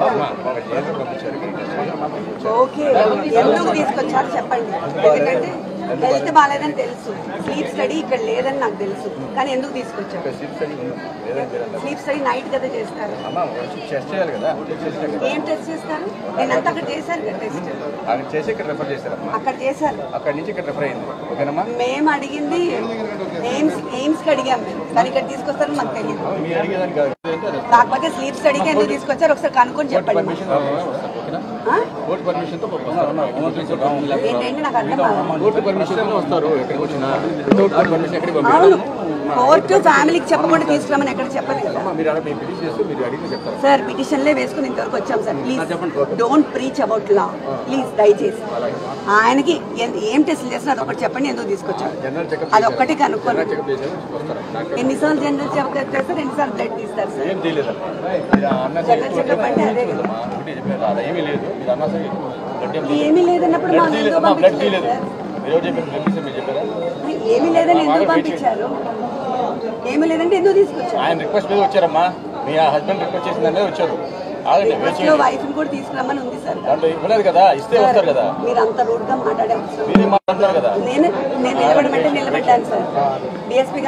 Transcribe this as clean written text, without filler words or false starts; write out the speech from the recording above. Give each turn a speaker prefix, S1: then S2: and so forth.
S1: చెప్తాను. ఓకే, ఎందుకు తీసుకొచ్చారు చెప్పండి. ఎందుకంటే హెల్త్ బాగాలేదని తెలుసు, స్లీప్ స్టడీ ఇక్కడ లేదని నాకు తెలుసు, కానీ ఎందుకు తీసుకొచ్చారు? స్లీప్ స్టడీ నైట్ కదా చేస్తారు. ఏం టెస్ట్ చేస్తారు? నేను అంతా అక్కడ చేశారు కదా టెస్ట్. అక్కడ చేశారు, అక్కడ నుంచి ఇక్కడ రెఫర్ అయింది. మేము అడిగింది ఎయిమ్స్ కి అడిగాం మేము, కానీ ఇక్కడ తీసుకొస్తారని మాకు తెలియదు. కాకపోతే స్లీప్ స్టడీకి ఎందుకు తీసుకొచ్చారు ఒకసారి కనుక్కొని చెప్పండి. ఏంటంటే నాకు అర్థం అవును, కోర్టు ఫ్యామిలీకి చెప్పకుండా తీసుకురామని ఎక్కడ చెప్పలేదు కదా సార్. పిటిషన్లే వేసుకుని ఇంతవరకు వచ్చాం sir. Please don't preach about law please, దయచేసి. ఆయనకి ఏం టెస్ట్లు చేస్తున్నా అదొకటి చెప్పండి, ఎందుకు తీసుకొచ్చారు అదొక్కటి కనుక్కోండి. ఎన్నిసార్లు జనరల్ చెకప్ చేస్తారు, ఎన్నిసార్లు బ్లడ్ తీస్తారు సార్? జనరల్ చెకప్ అంటే అదే కదా. ఏమీ లేదన్నప్పుడు మాకు ఎందుకు పంపించారు? ఏమీ లేదని ఎందుకు పంపించారు? ఏమీ లేదంటే ఎందుకు తీసుకొచ్చారు?
S2: ఆయన రిక్వెస్ట్ మీద వచ్చారమ్మా, మీ హస్బెండ్ రిక్వెస్ట్ చేసిందనే వచ్చారు.
S1: వైఫ్ కూడా తీసుకురమ్మని ఉంది సార్.
S2: ఇవ్వలేదు కదా, ఇస్తే వస్తారు కదా.
S1: మీరు అంత రూడ్ గా మాట్లాడారు.
S2: కదా
S1: నేను నిలబడమంటే నిలబెట్టాను సార్. డిఎస్పీ